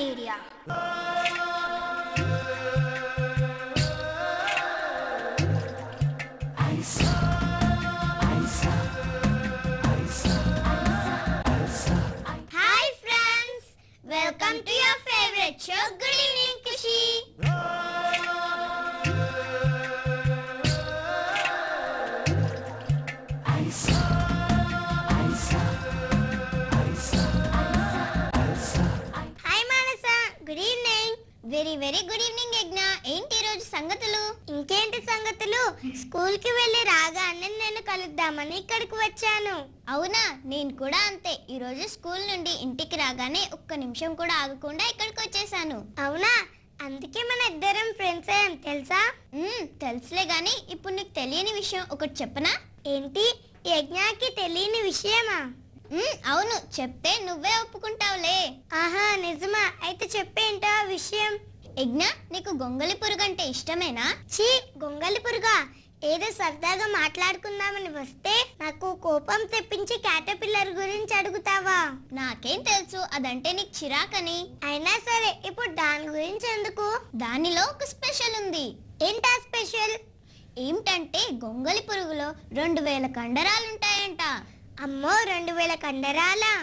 Area. Hi friends, welcome to your favourite show good evening Khushi. Very good evening Yagna. ఏంటి ఈరోజు సంగతులు? ఇంకేంటి సంగతులు, స్కూల్ కి వెళ్ళి రాగానే నేను కలుద్దామని ఇక్కడికి వచ్చాను. అవునా, నేను కూడా అంతే. ఈ రోజు స్కూల్ నుండి ఇంటికి రాగానే ఒక్క నిమిషం కూడా ఆగకుండా ఇక్కడికి వచ్చేసాను. అవునా, అందుకే మన ఇద్దరం ఫ్రెండ్స్ అయ్యాం తెలుసా? తెలుసులే గాని ఇప్పుడు నీకు తెలియని విషయం ఒకటి చెప్పనా? ఏంటి, యజ్ఞకి తెలియని విషయమా? అవును, చెప్తే నువ్వే ఒప్పుకుంటావులే. ఆహా, నిజమా? అయితే చెప్పేంటో ఆ విషయం. యజ్ఞ, నీకు గొంగలి పురుగు అంటే ఇష్టమేనా? చీ, గొంగలి పురుగా? ఏదో సరదాగా మాట్లాడుకుందామని వస్తే నాకు కోపం తెప్పించి క్యాటర్పిల్లర్ గురించి అడుగుతావా? నాకేం తెలుసు అదంటే నీకు చిరాకని. అయినా సరే, ఇప్పుడు దాని గురించి ఎందుకు? దానిలో ఒక స్పెషల్ ఉంది. ఏంటా స్పెషల్? ఏమిటంటే గొంగలి పురుగులో 2000 కండరాలుంటాయంట. అమ్మో, 2000 కండరాలా?